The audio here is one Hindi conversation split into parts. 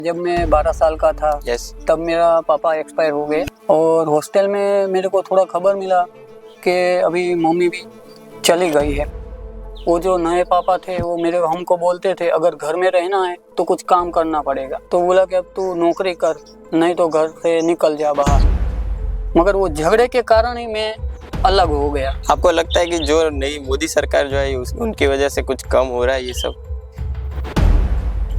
जब मैं 12 साल का था तब मेरा पापा एक्सपायर हो गए और हॉस्टल में मेरे को थोड़ा खबर मिला कि अभी मम्मी भी चली गई है। वो जो नए पापा थे वो हमको बोलते थे अगर घर में रहना है तो कुछ काम करना पड़ेगा, तो बोला कि अब तू नौकरी कर नहीं तो घर से निकल जा बाहर। मगर वो झगड़े के कारण ही मैं अलग हो गया। आपको लगता है कि जो नई मोदी सरकार जो है उनकी वजह से कुछ कम हो रहा है ये सब?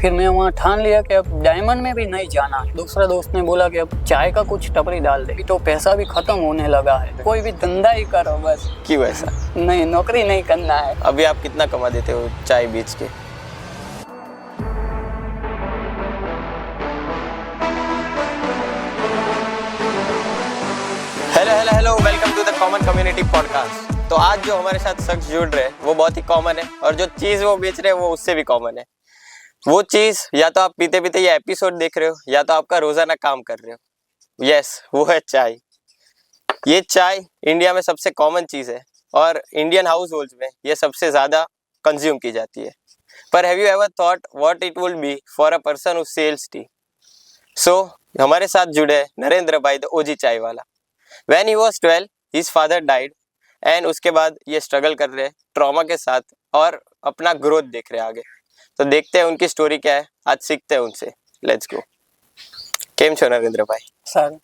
फिर मैं वहाँ ठान लिया कि अब डायमंड में भी नहीं जाना है। दूसरा दोस्त ने बोला कि अब चाय का कुछ टपरी डाल दे, तो पैसा भी खत्म होने लगा है, कोई भी धंधा ही करो बस। क्यों ऐसा? नहीं, नौकरी नहीं करना है। अभी आप कितना कमा देते हो चाय बेच के? Hello, welcome to the common community podcast. तो आज जो हमारे साथ शख्स जुड़ रहे हैं वो बहुत ही कॉमन है और जो चीज़ वो बेच रहे हैं वो उससे भी कॉमन है। वो चीज़ या तो आप पीते पीते ये एपिसोड देख रहे हो या तो आपका रोजाना काम कर रहे हो। यस, वो है चाय। ये चाय इंडिया में सबसे कॉमन चीज़ है और इंडियन हाउस होल्ड्स में ये सबसे ज़्यादा कंज्यूम की जाती है। पर have you ever thought what it will be for a person who sells tea? So हमारे साथ जुड़े नरेंद्र भाई, द ओजी चाय वाला। When he was 12, his father died and उसके बाद ये स्ट्रगल कर रहे हैं ट्रॉमा के साथ और अपना ग्रोथ देख रहे हैं आगे। तो देखते हैं उनकी स्टोरी क्या है, आज सीखते हैं उनसे। Let's go. કેમ છો નરેન્દ્ર ભાઈ? સારું।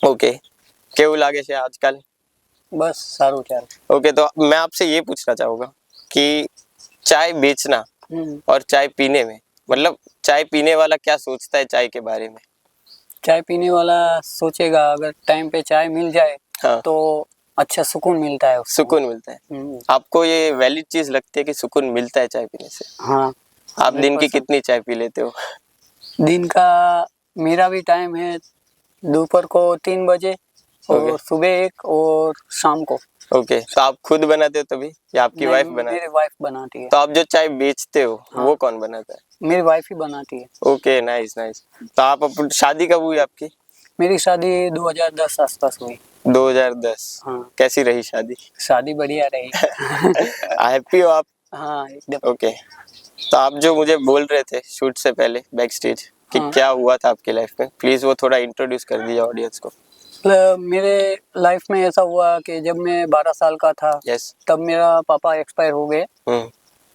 ओके, કેવું લાગે છે आजकल? बस सारू चाल। ओके, तो मैं आपसे ये पूछना चाहूँगा कि चाय बेचना और चाय पीने में, मतलब चाय पीने वाला क्या सोचता है चाय के बारे में? चाय पीने वाला सोचेगा अगर टाइम पे चाय मिल जाए हाँ, तो अच्छा सुकून मिलता है उसको। सुकून मिलता है। आपको ये वैलिड चीज लगती है कि सुकून मिलता है चाय पीने से? हाँ। आप दिन की कितनी चाय पी लेते हो? दिन का मेरा भी टाइम है, दोपहर को 3 बजे और सुबह 1 और शाम को। ओके, तो आप खुद बनाते हो तभी या आपकी वाइफ बनाती है? मेरी वाइफ बनाती है। तो आप जो चाय बेचते हो हाँ, वो कौन बनाता है? मेरी वाइफ ही बनाती है। Okay, nice nice. तो आप शादी कब हुई आपकी? मेरी शादी 2010 आसपास हुई। 2010। हाँ। कैसी रही शादी? शादी बढ़िया रही। हैप्पी हो आप? हाँ, एकदम। ओके, तो आप जो मुझे बोल रहे थे शूट से पहले बैक स्टेज कि हाँ, क्या हुआ था आपकी लाइफ में, प्लीज वो थोड़ा इंट्रोड्यूस कर दीजिए ऑडियंस को। मेरे लाइफ में ऐसा हुआ कि जब मैं 12 साल का था तब मेरा पापा एक्सपायर हो गए।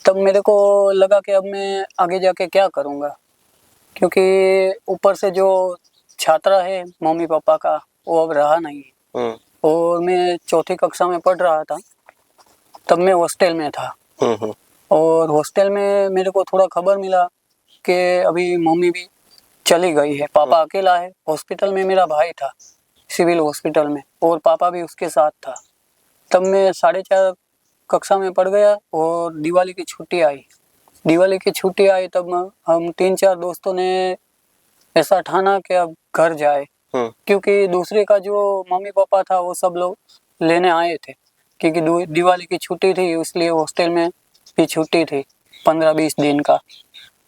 तब मेरे को लगा कि अब मैं आगे जाके क्या करूँगा, क्योंकि ऊपर से जो छात्रा है मम्मी पापा का वो अब रहा नहीं। और मैं 4ठी कक्षा में पढ़ रहा था, तब मैं हॉस्टल में था। और हॉस्टल में मेरे को थोड़ा खबर मिला कि अभी मम्मी भी चली गई है, पापा अकेला है। हॉस्पिटल में मेरा भाई था, सिविल हॉस्पिटल में, और पापा भी उसके साथ था। तब मैं 4.5 कक्षा में पढ़ गया और दिवाली की छुट्टी आई। तब हम 3-4 दोस्तों ने ऐसा ठाना कि अब घर जाए, क्योंकि दूसरे का जो मम्मी पापा था वो सब लोग लेने आए थे, क्योंकि दिवाली की छुट्टी थी, इसलिए हॉस्टल में भी छुट्टी थी 15-20 दिन का।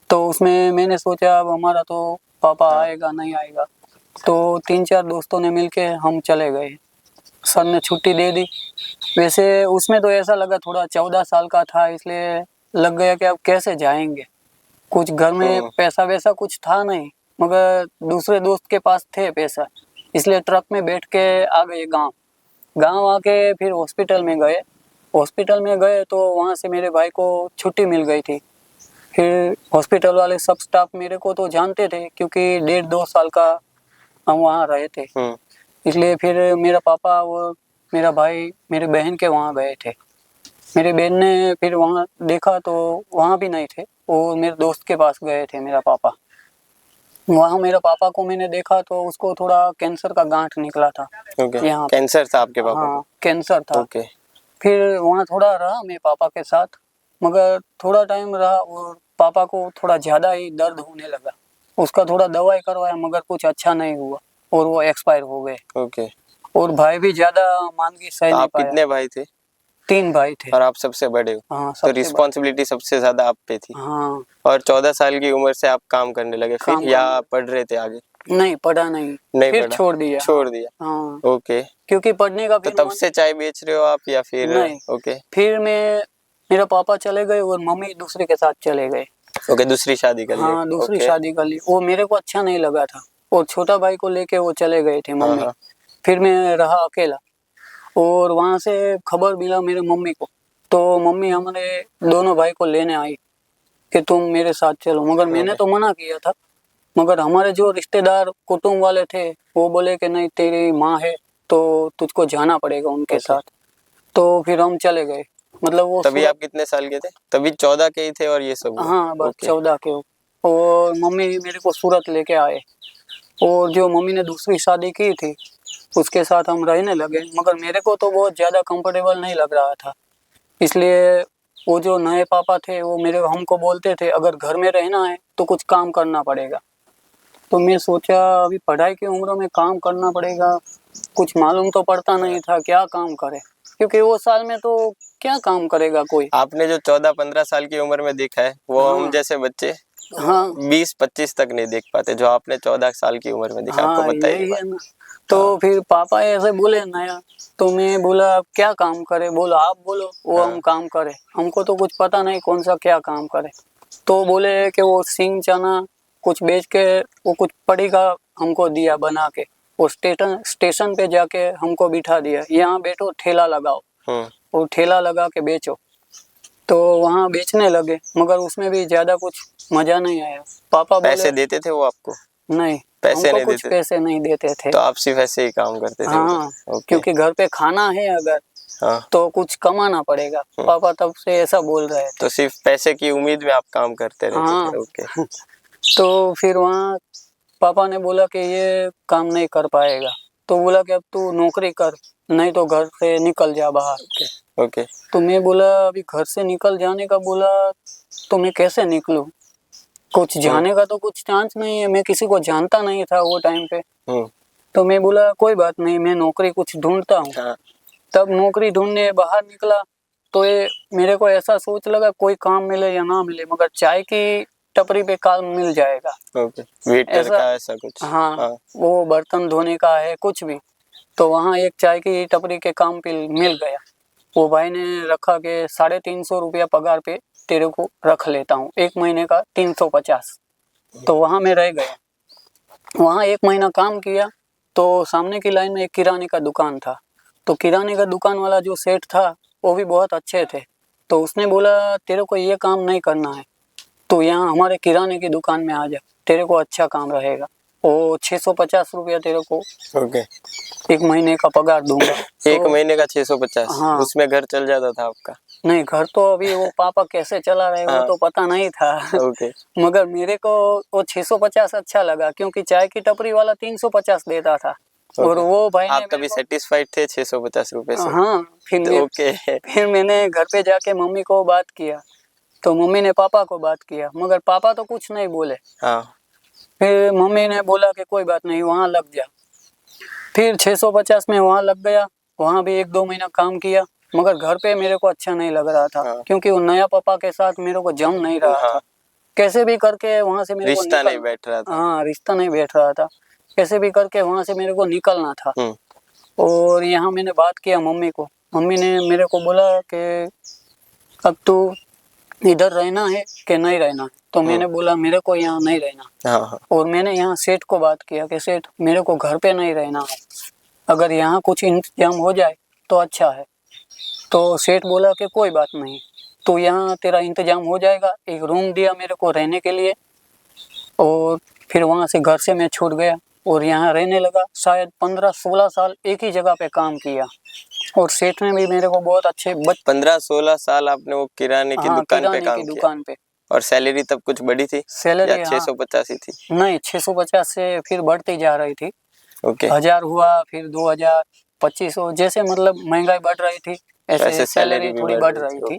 तो उसमें मैंने सोचा अब हमारा तो पापा आएगा नहीं आएगा, तो 3-4 दोस्तों ने मिलके हम चले गए। सर ने छुट्टी दे दी। वैसे उसमें तो ऐसा लगा, थोड़ा 14 साल का था इसलिए लग गया कि अब कैसे जाएंगे, कुछ घर में पैसा वैसा कुछ था नहीं, मगर दूसरे दोस्त के पास थे पैसा, इसलिए ट्रक में बैठ के आ गए गांव आके फिर हॉस्पिटल में गए तो वहाँ से मेरे भाई को छुट्टी मिल गई थी। फिर हॉस्पिटल वाले सब स्टाफ मेरे को तो जानते थे, क्योंकि 1.5-2 साल का हम वहाँ रहे थे। इसलिए फिर मेरा पापा और मेरा भाई मेरे बहन के वहाँ गए थे। मेरी बहन ने फिर वहाँ देखा तो वहाँ भी नहीं थे, वो मेरे दोस्त के पास गए थे मेरा पापा। वहाँ मेरा पापा को मैंने देखा तो उसको थोड़ा कैंसर का गांठ निकला था। यहाँ कैंसर था आपके पापा? हाँ, कैंसर था। फिर वहाँ थोड़ा रहा मैं पापा के साथ, मगर थोड़ा टाइम रहा और पापा को थोड़ा ज़्यादा ही दर्द होने लगा। उसका थोड़ा दवाई करवाया मगर कुछ अच्छा नहीं हुआ और वो एक्सपायर हो गए। और भाई भी ज़्यादा मानगी सह नहीं पाया। कितने भाई थे? 3 भाई थे। और आप सबसे बड़े हो? हाँ, तो रिस्पॉन्सिबिलिटी सबसे ज्यादा आप पे थी। हाँ। और 14 साल की उम्र से आप काम करने लगे फिर, या पढ़ रहे थे आगे? नहीं, पढ़ा नहीं फिर छोड़ दिया। हाँ। ओके, क्योंकि पढ़ने का तो तब से चाय बेच रहे हो आप या फिर? नहीं। ओके, फिर मेरा पापा चले गए और मम्मी दूसरे के साथ चले गए। ओके, दूसरी शादी कर ली। हाँ, दूसरी ओके। शादी कर ली। वो मेरे को अच्छा नहीं लगा था और छोटा भाई को लेके वो चले गए थे मम्मी। हाँ। फिर मैं रहा अकेला और वहां से खबर मिला मेरे मम्मी को, तो मम्मी हमारे दोनों भाई को लेने आई कि तुम मेरे साथ चलो, मगर मैंने तो मना किया था। मगर हमारे जो रिश्तेदार कुटुंब वाले थे वो बोले कि नहीं, तेरी माँ है तो तुझको जाना पड़ेगा उनके साथ। तो फिर हम चले गए। मतलब वो तभी आप कितने साल के थे? तभी 14 के ही थे और ये सब हुआ? हाँ, बस ओके। 14 के हो। और मम्मी मेरे को सूरत लेके आए और जो मम्मी ने दूसरी शादी की थी उसके साथ हम रहने लगे। मगर मेरे को तो बहुत ज़्यादा कंफर्टेबल नहीं लग रहा था, इसलिए वो जो नए पापा थे वो हमको बोलते थे अगर घर में रहना है तो कुछ काम करना पड़ेगा। तो मैं सोचा अभी पढ़ाई की उम्र में काम करना पड़ेगा, कुछ मालूम तो पड़ता नहीं था क्या काम करे, क्योंकि वो साल में तो क्या काम करेगा कोई। आपने जो 14-15 साल की उम्र में देखा है वो हाँ। हम जैसे बच्चे हाँ 20-25 तक नहीं देख पाते, जो आपने 14 साल की उम्र में देखा। आपको हाँ, बताइए यही है ना। तो फिर पापा ऐसे बोले नया, तो मैं बोला अब क्या काम करे, बोलो आप बोलो वो हम काम करे, हमको तो कुछ पता नहीं कौन सा क्या काम करे। तो बोले कि वो सिंग चना कुछ बेच के वो कुछ पड़ी का हमको दिया बना के, वो स्टेशन पे जाके हमको बिठा दिया, यहाँ बैठो ठेला लगाओ, वो ठेला लगा के बेचो। तो वहाँ बेचने लगे, मगर उसमें भी ज्यादा कुछ मजा नहीं आया। पापा बोले पैसे देते थे वो आपको? नहीं, पैसे हमको नहीं कुछ देते? पैसे नहीं देते थे। तो आप सिर्फ ऐसे ही काम करते थे? हाँ, ओके। क्योंकि घर पे खाना है अगर हाँ। तो कुछ कमाना पड़ेगा। पापा तब से ऐसा बोल रहे थे। तो सिर्फ पैसे की उम्मीद में आप काम करते रहते हाँ। थे? ओके। तो फिर वहाँ पापा ने बोला कि ये काम नहीं कर पाएगा, तो बोला कि अब तू नौकरी कर, नहीं तो घर से निकल जा बाहर। ओके। तो मैं बोला अभी घर से निकल जाने का बोला तो मैं कैसे निकलूं, कुछ जाने का तो कुछ चांस नहीं है, मैं किसी को जानता नहीं था वो टाइम पे। तो मैं बोला कोई बात नहीं, मैं नौकरी कुछ ढूंढता हूँ। हाँ। तब नौकरी ढूंढने बाहर निकला तो ये मेरे को ऐसा सोच लगा कोई काम मिले या ना मिले, मगर चाय की टपरी पे काम मिल जाएगा। ओके, वेटर का ऐसा कुछ? हाँ, वो बर्तन धोने का है कुछ भी। तो वहाँ एक चाय की टपरी के काम पे मिल गया। वो भाई ने रखा के 350 रुपया पगार पे तेरे को रख लेता हूँ, 1 महीने का 350। तो वहाँ मैं रह गया। वहाँ 1 महीना काम किया तो सामने की लाइन में एक किराने का दुकान था। तो किराने का दुकान वाला जो सेठ था वो भी बहुत अच्छे थे। तो उसने बोला तेरे को ये काम नहीं करना है, तो यहाँ हमारे किराने की दुकान में आ जा, तेरे को अच्छा काम रहेगा। वो 650 रुपया तेरे को ओके 1 महीने का पगार दूंगा। 1 महीने का 650? हाँ। उसमें घर चल जाता था आपका? नहीं, घर तो अभी वो पापा कैसे चला रहे वो तो पता नहीं था। ओके। मगर मेरे को वो 650 अच्छा लगा, क्योंकि चाय की टपरी वाला 350 देता था। और वो भाई आप तभी सेटिस्फाइड थे 650 रुपए से? हाँ। फिर मैंने घर पे जाके मम्मी को बात किया, तो मम्मी ने पापा को बात किया, मगर पापा तो कुछ नहीं बोले। हाँ। फिर मम्मी ने बोला कि कोई बात नहीं वहाँ लग जा। फिर 650 में वहाँ लग गया। वहाँ भी 1-2 महीना काम किया, मगर घर पे मेरे को अच्छा नहीं लग रहा था। क्योंकि वो नया पापा के साथ मेरे को जम नहीं रहा था। कैसे भी करके वहाँ से मेरे को रिश्ता नहीं बैठ रहा था। हाँ, रिश्ता नहीं बैठ रहा था। कैसे भी करके वहाँ से मेरे को निकलना था। और यहाँ मैंने बात किया मम्मी को। मम्मी ने मेरे को बोला कि अब तू इधर रहना है कि नहीं रहना। तो मैंने बोला मेरे को यहाँ नहीं रहना। और मैंने यहाँ सेठ को बात किया कि सेठ मेरे को घर पे नहीं रहना है, अगर यहाँ कुछ इंतजाम हो जाए तो अच्छा है। तो सेठ बोला कि कोई बात नहीं, तो यहाँ तेरा इंतजाम हो जाएगा। एक रूम दिया मेरे को रहने के लिए। और फिर वहाँ से घर से मैं छूट गया और यहाँ रहने लगा। शायद 15-16 साल एक ही जगह पे काम किया। और सेठ ने भी मेरे को बहुत अच्छे 15-16 साल आपने वो किराने की दुकान पे काम किया? और सैलरी तब कुछ बड़ी थी? सैलरी 650 ही थी? नहीं, 650 से फिर बढ़ती जा रही थी। ओके। 1000 हुआ, फिर 2000, 2500, जैसे मतलब महंगाई बढ़ रही थी ऐसे सैलरी थोड़ी बढ़ रही थी।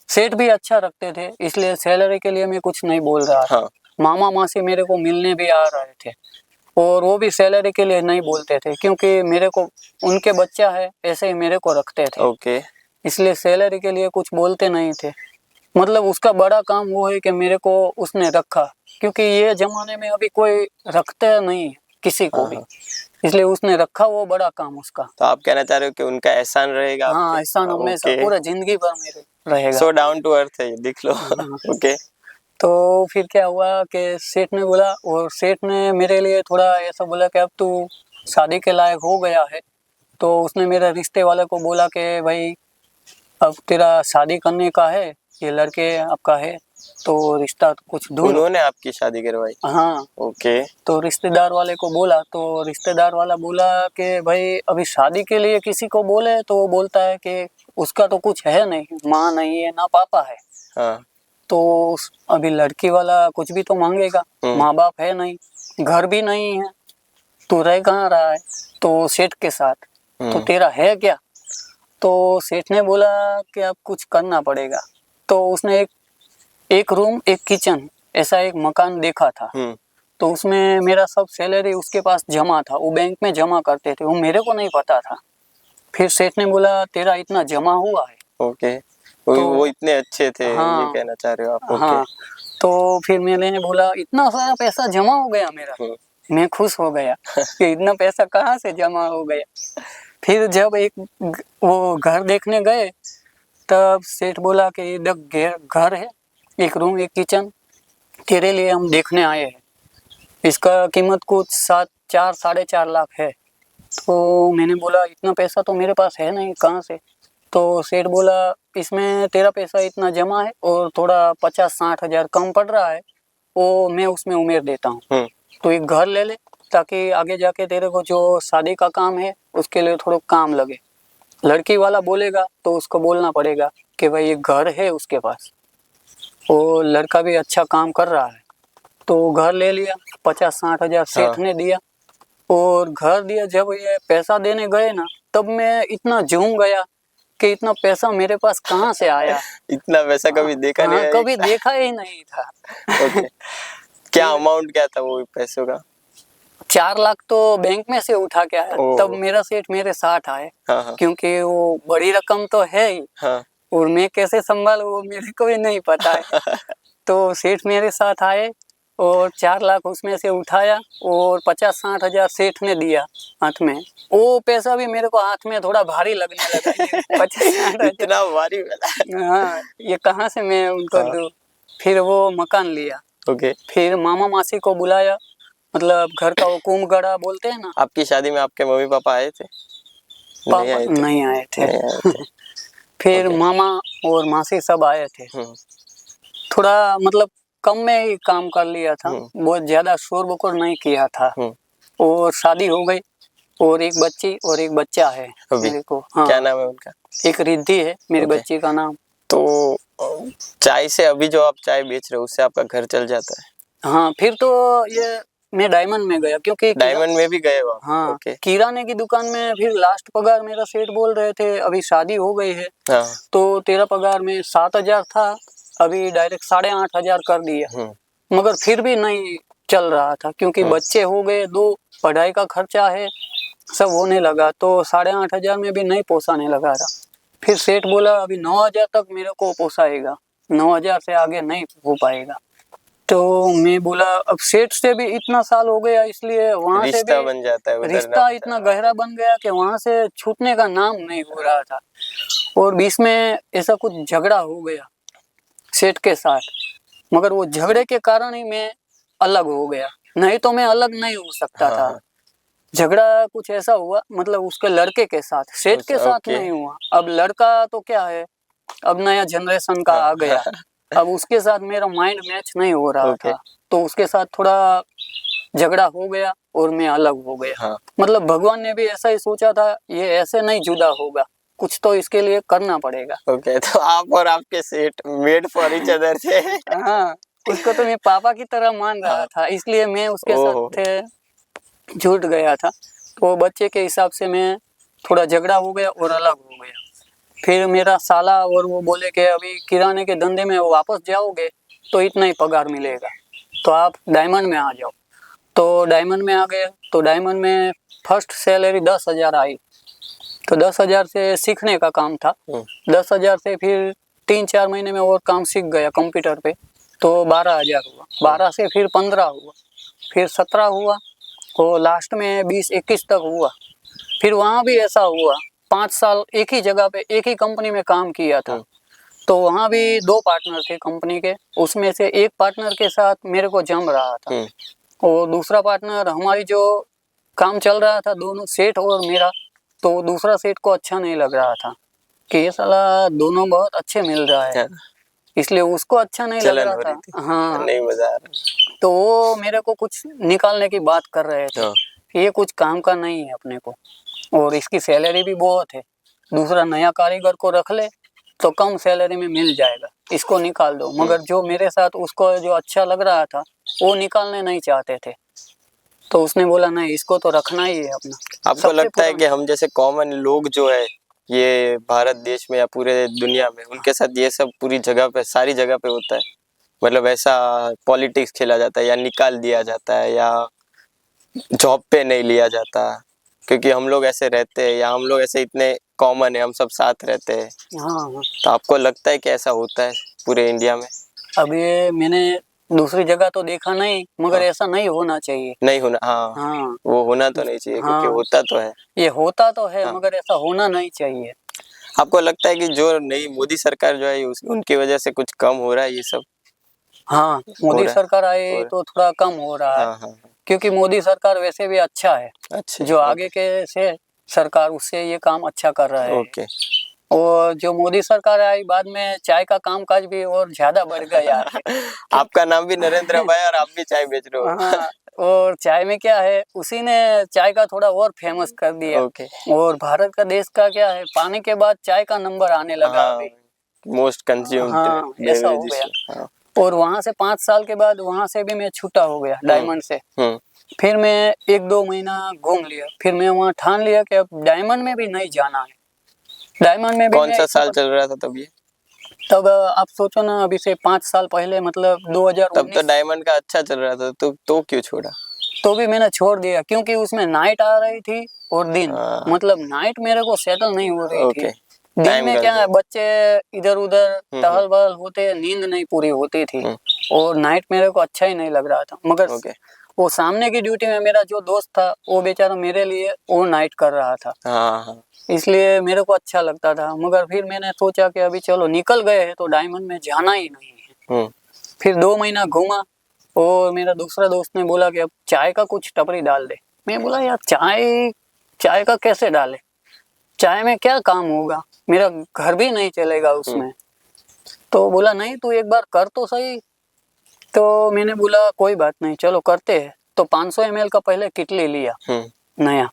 सेठ भी अच्छा रखते थे, इसलिए सैलरी के लिए मैं कुछ नहीं बोल रहा था। मामा मासी मेरे को मिलने भी आ रहे थे और वो भी सैलरी के लिए नहीं बोलते थे, क्योंकि मेरे को उनके बच्चा है ऐसे ही मेरे को रखते थे। ओके। इसलिए सैलरी के लिए कुछ बोलते नहीं थे। मतलब उसका बड़ा काम वो है कि मेरे को उसने रखा, क्योंकि ये जमाने में अभी कोई रखते नहीं किसी को भी, इसलिए उसने रखा, वो बड़ा काम उसका। तो आप कहना चाह रहे हो कि उनका एहसान रहेगा? हाँ, एहसान हमेशा पूरा जिंदगी भर मेरे रहेगा। सो डाउन टू अर्थ है, देख लो। ओके। तो फिर क्या हुआ कि सेठ ने बोला, और सेठ ने मेरे लिए थोड़ा ऐसा बोला कि अब तू शादी के लायक हो गया है। तो उसने मेरे रिश्ते वाले को बोला कि भाई अब तेरा शादी करने का है, ये लड़के आपका है तो रिश्ता कुछ ढूंढो। उन्होंने आपकी शादी करवाई? हाँ। ओके। तो रिश्तेदार वाले को बोला, तो रिश्तेदार वाला बोला कि भाई अभी शादी के लिए किसी को बोले तो वो बोलता है कि उसका तो कुछ है नहीं, माँ नहीं है ना पापा है। हाँ। तो अभी लड़की वाला कुछ भी तो मांगेगा, माँ बाप है नहीं, घर भी नहीं है, तू रह कहाँ रहा है? तो सेठ के साथ, तो तेरा है क्या? तो सेठ ने बोला कि अब कुछ करना पड़ेगा। तो उसने एक रूम एक किचन ऐसा एक मकान देखा था। तो उसमें मेरा सब सैलरी उसके पास जमा था, वो बैंक में जमा करते थे, वो मेरे को नहीं पता था। फिर सेठ ने बोला तेरा इतना जमा हुआ है। ओके। वो इतने अच्छे थे। हाँ, ये कहना चाह रहे हो आप? हाँ। तो फिर मैंने बोला इतना सारा पैसा जमा हो गया मेरा। मैं खुश हो गया कि इतना पैसा कहाँ से जमा हो गया। फिर जब वो घर देखने गए तब सेठ बोला कि ये देख घर है, एक रूम एक किचन, तेरे लिए हम देखने आए हैं, इसका कीमत कुछ 4.5 लाख है। तो मैंने बोला इतना पैसा तो मेरे पास है नहीं, कहाँ से? तो सेठ बोला इसमें तेरा पैसा इतना जमा है और थोड़ा 50-60 हज़ार कम पड़ रहा है, वो मैं उसमें उमेर देता हूँ, तो एक घर ले ले ताकि आगे जाके तेरे को जो शादी का काम है उसके लिए थोड़ा काम लगे। लड़की वाला बोलेगा तो उसको बोलना पड़ेगा कि भाई ये घर है उसके पास, वो लड़का भी अच्छा काम कर रहा है। तो घर ले लिया, 50-60 हज़ार सेठ ने दिया और घर दिया। जब ये पैसा देने गए ना तब मैं इतना झूम गया कि इतना पैसा मेरे पास कहाँ से आया। इतना पैसा कभी देखा नहीं है? कभी देखा ही नहीं था। ओके। क्या अमाउंट क्या था वो पैसों का? 4 लाख तो बैंक में से उठा के आया। तब मेरा सेठ मेरे साथ आए। हाँ। क्योंकि वो बड़ी रकम तो है ही। हाँ। और मैं कैसे संभालूं वो मेरे को भी नहीं पता है। तो सेठ मेरे साथ आए और 4 लाख उसमें से उठाया और 50-60 हज़ार सेठ ने दिया हाथ में। वो पैसा भी मेरे को हाथ में थोड़ा भारी लगने लगा। 50-60 इतना भारी? हाँ, ये कहाँ से मैं उनको दूं। फिर वो मकान लिया। ओके। फिर मामा मासी को बुलाया, मतलब घर का वो कुमगड़ा बोलते हैं ना। आपकी शादी में आपके मम्मी पापा आए थे? पापा नहीं आए थे। फिर मामा और मासी सब आए थे। थोड़ा मतलब कम में ही काम कर लिया था, बहुत ज्यादा शोर बकोर नहीं किया था। और शादी हो गई और एक बच्ची और एक बच्चा है मेरे को। हाँ। क्या नाम है उनका? एक रिद्धि है मेरी बच्ची का नाम। तो चाय से अभी जो आप चाय बेच रहे हो उससे आपका घर चल जाता है? हाँ, फिर तो ये मैं डायमंड में गया, क्योंकि डायमंड में भी गए हो? हाँ। ओके। किराने की दुकान में फिर लास्ट पगार मेरा सेठ बोल रहे थे अभी शादी हो गई है। हाँ। तो तेरा पगार में 7,000 था, अभी डायरेक्ट 8,500 कर दिया। मगर फिर भी नहीं चल रहा था, क्योंकि बच्चे हो गए 2, पढ़ाई का खर्चा है, सब होने लगा, तो 8,500 में भी नहीं पोसाने लगा था। फिर सेठ बोला अभी 9,000 तक मेरे को पोसाएगा, 9,000 से आगे नहीं हो पाएगा। तो मैं बोला अब सेठ से भी इतना साल हो गया, इसलिए वहाँ से भी बन जाता है, रिश्ता इतना गहरा बन गया कि वहाँ से छूटने का नाम नहीं हो रहा था। और बीच में ऐसा कुछ झगड़ा हो गया सेठ के साथ, मगर वो झगड़े के कारण ही मैं अलग हो गया, नहीं तो मैं अलग नहीं हो सकता था। झगड़ा कुछ ऐसा हुआ, मतलब उसके लड़के के साथ, सेठ के साथ नहीं हुआ। अब लड़का तो क्या है, अब नया जनरेशन का आ गया, अब उसके साथ मेरा माइंड मैच नहीं हो रहा था, तो उसके साथ थोड़ा झगड़ा हो गया और मैं अलग हो गया। मतलब भगवान ने भी ऐसा ही सोचा था, ये ऐसे नहीं जुदा होगा, कुछ तो इसके लिए करना पड़ेगा। ओके। तो आप और आपके सेठ मेड फॉर ईच अदर थे? हाँ, उसको तो मैं पापा की तरह मान रहा था, इसलिए मैं उसके साथ जुट गया था। तो बच्चे के हिसाब से मैं थोड़ा झगड़ा हो गया और अलग हो गया। फिर मेरा साला और वो बोले कि अभी किराने के धंधे में वापस जाओगे तो इतना ही पगार मिलेगा, तो आप डायमंड में आ जाओ। तो डायमंड में आ गए, तो डायमंड में फर्स्ट सैलरी 10,000 आई। तो 10,000 से सीखने का काम था। 10,000 से फिर 3-4 महीने में और काम सीख गया कंप्यूटर पे, तो 12,000 हुआ। 12 से फिर 15 हुआ, फिर 17 हुआ, और लास्ट में 20-21 तक हुआ। फिर वहाँ भी ऐसा हुआ, 5 साल एक ही जगह पे एक ही कंपनी में काम किया था, तो वहाँ भी 2 पार्टनर थे कंपनी के, उसमें से एक पार्टनर के साथ मेरे को जम रहा था और दूसरा पार्टनर हमारी जो काम चल रहा था दोनों सेठ और मेरा, तो दूसरा सेठ को अच्छा नहीं लग रहा था कि ये साला दोनों बहुत अच्छे मिल रहा है, इसलिए उसको अच्छा नहीं लग रहा था। हाँ, नहीं मजा आ रहा। तो वो मेरे को कुछ निकालने की बात कर रहे थे, ये कुछ काम का नहीं है अपने को और इसकी सैलरी भी बहुत है, दूसरा नया कारीगर को रख ले तो कम सैलरी में मिल जाएगा, इसको निकाल दो। मगर जो मेरे साथ उसको जो अच्छा लग रहा था वो निकालने नहीं चाहते थे, तो उसने बोला नहीं, इसको तो रखना ही है अपना। आपको लगता है कि हम जैसे कॉमन लोग जो है ये भारत देश में या पूरे दुनिया में, उनके साथ ये सब पूरी जगह पे, सारी जगह पे होता है? मतलब ऐसा पॉलिटिक्स खेला जाता है या निकाल दिया जाता है या जॉब पे नहीं लिया जाता क्योंकि हम लोग ऐसे रहते हैं या हम लोग ऐसे इतने कॉमन है, हम सब साथ रहते हैं? हाँ, तो आपको लगता है कि ऐसा होता है पूरे इंडिया में? अब ये मैंने दूसरी जगह तो देखा नहीं, मगर ऐसा नहीं होना चाहिए। नहीं होना, हाँ, हाँ, वो होना तो नहीं चाहिए क्योंकि हाँ, होता तो है, ये होता तो है, मगर ऐसा होना नहीं चाहिए। आपको लगता है कि जो नई मोदी सरकार जो है उनकी वजह से कुछ कम हो रहा है ये सब? हाँ, मोदी सरकार आई तो थोड़ा कम हो रहा है, क्योंकि मोदी सरकार वैसे भी अच्छा है, जो आगे के से सरकार उससे ये काम अच्छा कर रहा है। और जो मोदी सरकार आई बाद में चाय का कामकाज भी और ज्यादा बढ़ गया है। आपका नाम भी नरेंद्र भाई और आप भी चाय बेच रहे हो। हाँ, और चाय में क्या है, उसी ने चाय का थोड़ा और फेमस कर दिया। और भारत का देश का क्या है, पानी के बाद चाय का नंबर आने लगा अभी, मोस्ट कंज्यूम्ड। हाँ, ऐसा हो गया। और वहाँ से 5 साल के बाद वहाँ से भी मैं छूटा हो गया डायमंड से। फिर मैं 1-2 महीना घूम लिया, फिर मैं वहाँ ठान लिया कि अब डायमंड में भी नहीं जाना है। डायमंड में भी कौन सा साल चल रहा था तब ये? तब आप सोचो ना, अभी से 5 साल पहले, मतलब 2019। तब तो डायमंड का अच्छा चल रहा था, तो क्यों छोड़ा? तो भी मैंने छोड़ दिया क्योंकि उसमें नाइट आ रही थी और दिन, मतलब नाइट मेरे को सेटल नहीं हो रही थी। दिन में क्या है, बच्चे इधर उधर टहल बहल होते, नींद नहीं पूरी होती थी, और नाइट मेरे को अच्छा ही नहीं लग रहा था। मगर वो सामने की ड्यूटी में मेरा जो दोस्त था वो बेचारा मेरे लिए वो नाइट कर रहा था, इसलिए मेरे को अच्छा लगता था। मगर फिर मैंने सोचा कि अभी चलो निकल गए हैं तो डायमंड में जाना ही नहीं है। फिर 2 महीना घूमा और मेरा दूसरा दोस्त ने बोला कि अब चाय का कुछ टपरी डाल दे। मैं बोला यार चाय का कैसे डाले, चाय में क्या काम होगा, मेरा घर भी नहीं चलेगा उसमें। तो बोला नहीं, तू एक बार कर तो सही। तो मैंने बोला कोई बात नहीं, चलो करते हैं। तो 500 ml का पहले किटली लिया नया,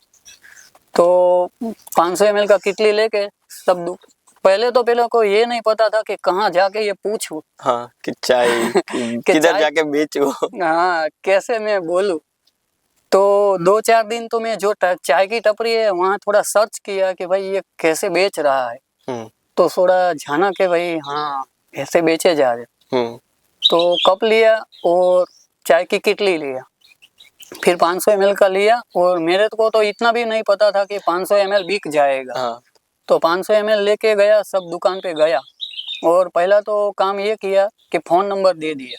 तो 500 ml का किटली लेके सब पहले को ये नहीं पता था कि कहाँ जाके ये पूछूं, कि चाय किधर जाके बेचूं, कैसे मैं बोलूं। तो 2-4 दिन तो मैं जो चाय की टपरी है वहाँ थोड़ा सर्च किया कि भाई ये कैसे बेच रहा है। तो थोड़ा जाना कि भाई हाँ ऐसे बेचे जा रहे। तो कप लिया और चाय की किटली लिया, फिर 500 ml का लिया। और मेरे को तो इतना भी नहीं पता था कि 500 ml बिक जाएगा। तो 500 ml लेके गया, सब दुकान पे गया और पहला तो काम ये किया कि फ़ोन नंबर दे दिया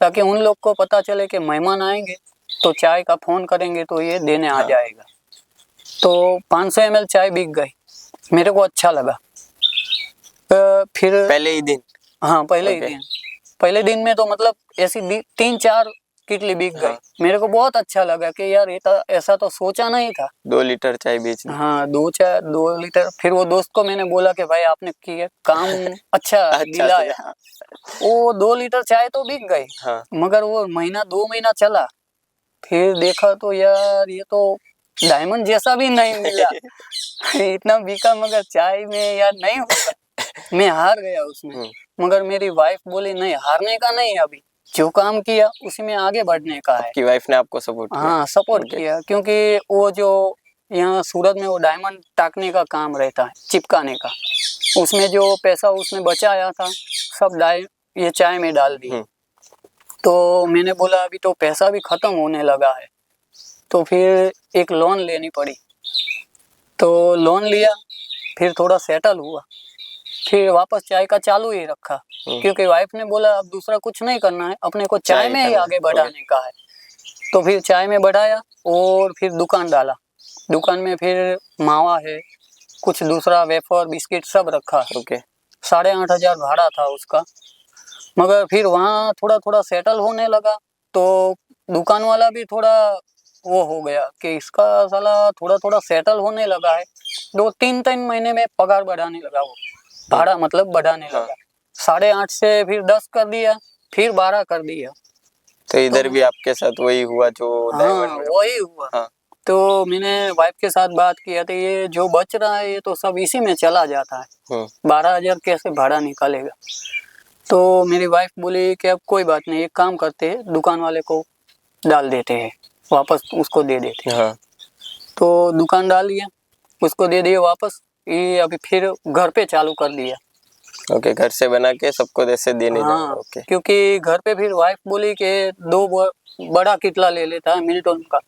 ताकि उन लोग को पता चले कि मेहमान आएंगे तो चाय का फ़ोन करेंगे तो ये देने आ जाएगा। तो 500 ml चाय बिक गई, मेरे को अच्छा लगा। फिर पहले ही दिन? पहले दिन में तो मतलब ऐसी 3-4 किटली बिक गई। मेरे को बहुत अच्छा लगा कि यार ये तो ऐसा तो सोचा नहीं था। 2 लीटर चाय बेचनी। 2 लीटर। फिर वो दोस्त को मैंने बोला कि भाई आपने किया काम अच्छा दिलाया। वो 2 लीटर चाय तो बिक गई। मगर वो 1-2 महीना चला, फिर देखा तो यार ये तो डायमंड जैसा भी नहीं मिला। इतना बिका मगर चाय में यार नहीं होता। मैं हार गया उसमें। मगर मेरी वाइफ बोली नहीं, हारने का नहीं, अभी जो काम किया उसी में आगे बढ़ने का है। आपकी वाइफ ने आपको सपोर्ट किया? सपोर्ट किया, क्योंकि वो जो यहाँ सूरत में वो डायमंड टाकने का काम रहता है, चिपकाने का, उसमें जो पैसा उसने बचाया था सब ये चाय में डाल दिया। तो मैंने बोला अभी तो पैसा भी खत्म होने लगा है, तो फिर एक लोन लेनी पड़ी। तो लोन लिया, फिर थोड़ा सेटल हुआ, फिर वापस चाय का चालू ही रखा, क्योंकि वाइफ ने बोला अब दूसरा कुछ नहीं करना है, अपने को चाय में ही आगे बढ़ाने का है। तो फिर चाय में बढ़ाया और फिर दुकान डाला। दुकान में फिर मावा है, कुछ दूसरा वेफर बिस्किट सब रखा। 8,500 भाड़ा था उसका। मगर फिर वहाँ थोड़ा थोड़ा सेटल होने लगा तो दुकान वाला भी थोड़ा वो हो गया कि इसका साला थोड़ा थोड़ा सेटल होने लगा है। 2-3 महीने में पगार बढ़ाने लगा, वो भाड़ा मतलब बढ़ाने लगा। 8.5 से फिर 10 कर दिया, फिर 12 कर दिया। तो इधर भी आपके साथ वही हुआ जो डायमंड में? वही हुआ। हाँ। तो मैंने वाइफ के साथ बात किया तो ये जो बच रहा है ये तो सब इसी में चला जाता है, 12,000 कैसे भाड़ा निकालेगा। तो मेरी वाइफ बोली कि अब कोई बात नहीं, एक काम करते हैं, दुकान वाले को डाल देते हैं, वापस उसको दे देते हैं। हाँ। तो दुकान डाल दिया, उसको दे दिए वापस। ये अभी फिर घर पे चालू कर दिया। ओके, घर से बना के सबको ऐसे देने हाँ, जाना। ओके। क्योंकि घर पे फिर वाइफ बोली कि 2 बड़ा कितला ले लेता है मिल्टन का।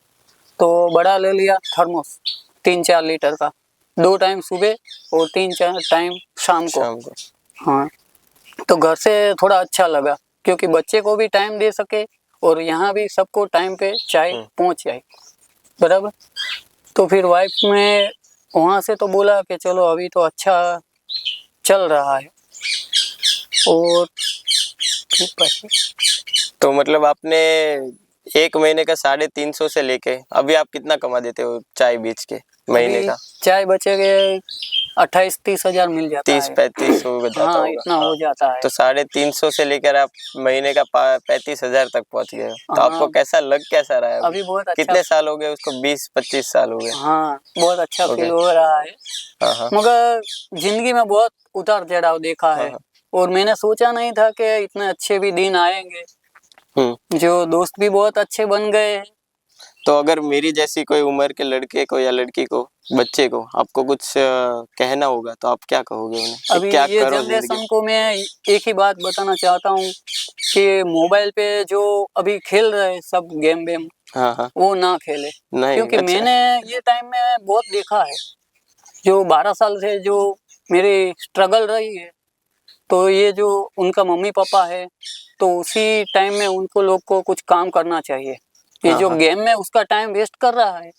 तो बड़ा ले लिया थर्मोस 3-4 लीटर का, 2 टाइम सुबह और 3-4 टाइम शाम को। हाँ, तो घर से थोड़ा अच्छा लगा क्योंकि बच्चे को भी टाइम दे सके और यहाँ भी सबको टाइम पे चाय पहुँच जाए, बराबर। तो फिर वाइफ ने वहाँ से तो बोला कि चलो अभी तो अच्छा चल रहा है। और तो मतलब आपने एक महीने का 350 से लेके अभी आप कितना कमा देते हो चाय बेच के महीने का? चाय बचेगे 28-30 हजार मिल जाता है। 30-35 हो जाता होगा। इतना हो जाता है। तो 350 से लेकर आप महीने का 35,000 तक पहुंच गए। तो आपको कैसा कैसा रहा है अभी? बहुत अच्छा। कितने साल हो गए उसको? 20-25 साल हो गए। हाँ, बहुत अच्छा फील हो रहा है। मगर जिंदगी में बहुत उतार चढ़ाव देखा है और मैंने सोचा नहीं था कि इतने अच्छे भी दिन आएंगे। जो दोस्त भी बहुत अच्छे बन गए हैं। तो अगर मेरी जैसी कोई उम्र के लड़के को या लड़की को, बच्चे को आपको कुछ कहना होगा तो आप क्या कहोगे उन्हें? अभी क्या ये करो जनरेशन को मैं एक ही बात बताना चाहता हूँ कि मोबाइल पे जो अभी खेल रहे हैं सब गेम वेम, वो ना खेले। क्योंकि अच्छा। मैंने ये टाइम में बहुत देखा है, जो 12 साल से जो मेरी स्ट्रगल रही है, तो ये जो उनका मम्मी पापा है तो उसी टाइम में उनको लोग को कुछ काम करना चाहिए। ये जो गेम में उसका टाइम वेस्ट कर रहा है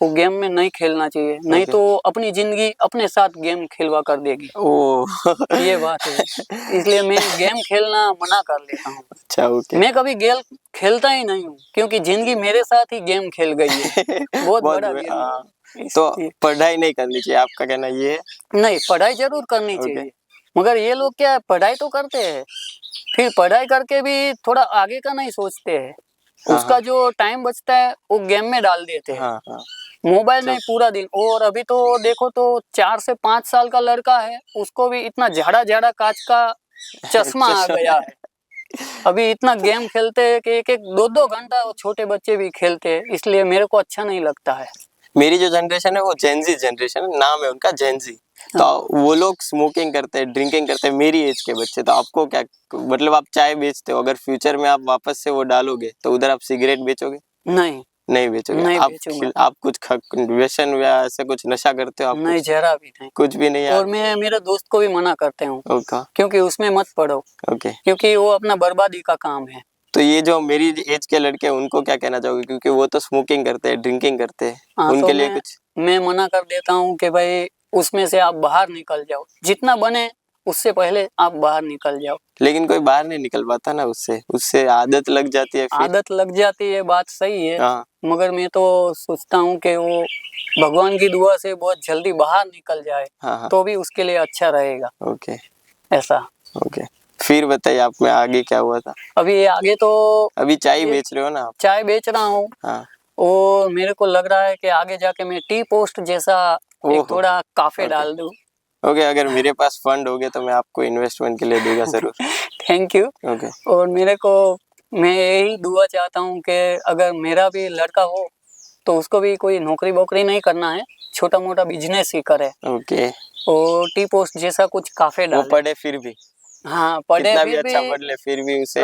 वो गेम में नहीं खेलना चाहिए, नहीं तो अपनी जिंदगी अपने साथ गेम खेलवा कर देगी। ये बात है, इसलिए मैं गेम खेलना मना कर लेता हूँ। अच्छा, मैं कभी गेम खेलता ही नहीं हूँ क्योंकि जिंदगी मेरे साथ ही गेम खेल गई है। बहुत बड़ा गेम। तो पढ़ाई नहीं करनी चाहिए, आपका कहना ये है? नहीं, पढ़ाई जरूर करनी चाहिए, मगर ये लोग क्या पढ़ाई तो करते हैं, फिर पढ़ाई करके भी थोड़ा आगे का नहीं सोचते हैं। उसका जो टाइम बचता है वो गेम में डाल देते हैं। मोबाइल में पूरा दिन। और अभी तो देखो तो 4 से 5 साल का लड़का है, उसको भी इतना झाड़ा झाड़ा कांच का चश्मा आ गया है। अभी इतना गेम खेलते हैं कि 1-2 घंटा वो छोटे बच्चे भी खेलते हैं, इसलिए मेरे को अच्छा नहीं लगता है। मेरी जो जनरेशन है वो जेनजी जनरेशन है, नाम है उनका जेनजी। तो वो लोग स्मोकिंग करते हैं, ड्रिंकिंग करते हैं, मेरी एज के बच्चे। तो आपको क्या मतलब, आप चाय बेचते हो, अगर फ्यूचर में आप वापस से वो डालोगे तो उधर आप सिगरेट बेचोगे? नहीं बेचोगे। नहीं आप कुछ व्यसन या ऐसे कुछ नशा करते हो? आप नहीं, जरा भी नहीं, कुछ भी नहीं। और मैं मेरे दोस्त को भी मना करते हूँ क्योंकि उसमें मत पड़ो, क्योंकि वो अपना बर्बादी का काम है। तो ये जो मेरी एज के लड़के हैं उनको क्या कहना चाहोगे, क्योंकि वो तो स्मोकिंग करते हैं, ड्रिंकिंग करते हैं, उनके तो लिए कुछ? मैं मना कर देता हूँ कि भाई उसमें से आप बाहर निकल जाओ, जितना बने उससे पहले आप बाहर निकल जाओ। लेकिन कोई बाहर नहीं निकल पाता ना, उससे आदत लग जाती है। आदत लग जाती है, बात सही है। मगर मैं तो सोचता हूँ कि वो भगवान की दुआ से बहुत जल्दी बाहर निकल जाए। तो भी उसके लिए अच्छा रहेगा। ऐसा। फिर बताइए आप में आगे क्या हुआ था? अभी आगे तो अभी चाय बेच रहे हो ना आप? चाय बेच रहा हूँ। और मेरे को लग रहा है कि आगे जाके मैं टी पोस्ट जैसा एक थोड़ा काफे डाल दूं। अगर मेरे पास फंड हो गया तो मैं आपको इन्वेस्टमेंट के लिए दूंगा जरूर। Thank you. और मैं यही दुआ चाहता हूँ कि अगर मेरा भी लड़का हो तो उसको भी कोई नौकरी वोकरी नहीं करना है, छोटा मोटा बिजनेस ही करे। और टी पोस्ट जैसा कुछ काफे डाले। वो पढ़े फिर भी? पढ़े भी अच्छा पढ़ ले फिर भी उसे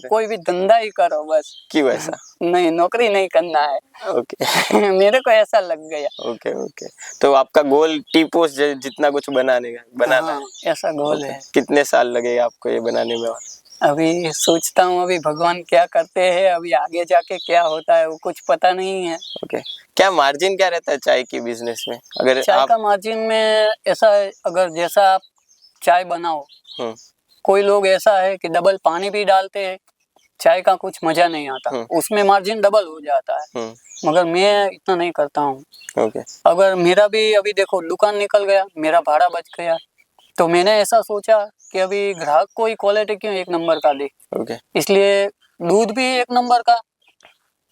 कोई भी धंधा ही करो बस। क्यों ऐसा? नहीं, नौकरी नहीं करना है। मेरे को ऐसा लग गया। तो आपका गोल टी पोस्ट जितना कुछ बनाना है? ऐसा गोल है। कितने साल लगेगा आपको ये बनाने में? अभी सोचता हूँ, अभी भगवान क्या करते हैं, अभी आगे जाके क्या होता है वो कुछ पता नहीं है। क्या मार्जिन क्या रहता है चाय की बिजनेस में? अगर चाय का मार्जिन में ऐसा, अगर जैसा आप चाय बनाओ, हम्म, कोई लोग ऐसा है कि डबल पानी भी डालते हैं, चाय का कुछ मजा नहीं आता, उसमें मार्जिन डबल हो जाता है, मगर मैं इतना नहीं करता हूँ। ओके, अगर मेरा भी अभी देखो दुकान निकल गया, मेरा भाड़ा बच गया, तो मैंने ऐसा सोचा कि अभी ग्राहक को ही क्वालिटी क्यों एक नंबर का दे, ओके, इसलिए दूध भी एक नंबर का,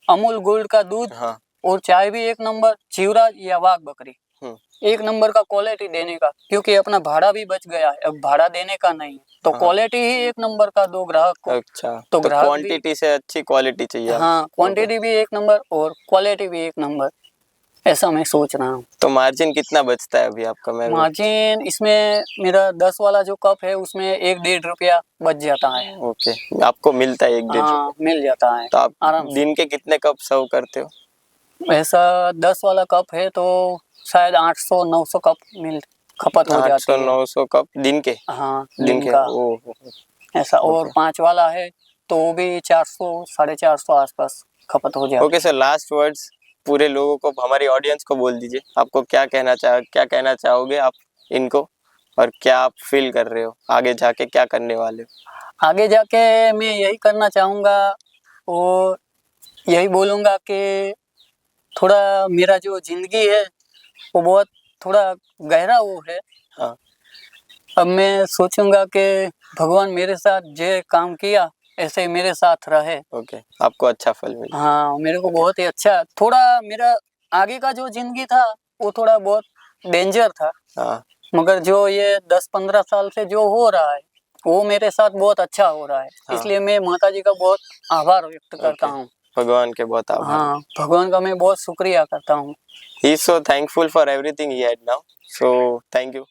अमूल गोल्ड का दूध, हाँ, और चाय भी एक नंबर, चिवरा या वाघ बकरी, एक नंबर का क्वालिटी देने का, क्योंकि अपना भाड़ा भी बच गया है, अब भाड़ा देने का नहीं है, तो क्वालिटी ही एक नंबर का दो ग्राहक को। अच्छा, तो ग्राहक क्वांटिटी से अच्छी क्वालिटी चाहिए। हाँ, क्वांटिटी भी एक नंबर और क्वालिटी भी एक नंबर, ऐसा मैं सोच रहा हूँ। तो मार्जिन कितना बचता है अभी आपका? मैं मार्जिन इसमें मेरा 10 वाला जो कप है उसमें 1-1.5 रुपया बच जाता है। ओके, आपको मिलता है 1-1.5 हाँ, रुपया? मिल जाता है तो आप आराम से। दिन के कितने कप सर्व करते हो? ऐसा 10 वाला कप है तो शायद 800-900 कप खपत हो जाती है। 800-900 कप दिन के? हाँ, दिन के, का ओह, ऐसा। और 5 वाला है तो वो भी 400-450 आसपास खपत हो जाती है। ओके सर, लास्ट वर्ड्स पूरे लोगों को, हमारी ऑडियंस को बोल दीजिए, आपको क्या कहना चाहोगे आप इनको, और क्या आप फील कर रहे हो आगे जाके क्या करने वाले हो? आगे जाके मैं यही करना चाहूँगा और यही बोलूँगा कि थोड़ा मेरा जो जिंदगी है वो बहुत थोड़ा गहरा वो है। हाँ, अब मैं सोचूंगा कि भगवान मेरे साथ जो काम किया ऐसे ही मेरे साथ रहे। ओके, आपको अच्छा फल मिले। हाँ, मेरे को बहुत ही अच्छा, थोड़ा मेरा आगे का जो जिंदगी था वो थोड़ा बहुत डेंजर था, हाँ, मगर जो ये 10-15 साल से जो हो रहा है वो मेरे साथ बहुत अच्छा हो रहा है। हाँ। इसलिए मैं माता जी का बहुत आभार व्यक्त करता हूँ। भगवान के बहुत आभार। हाँ, भगवान का मैं बहुत शुक्रिया करता हूँ। He is so thankful for everything he had now. So thank you.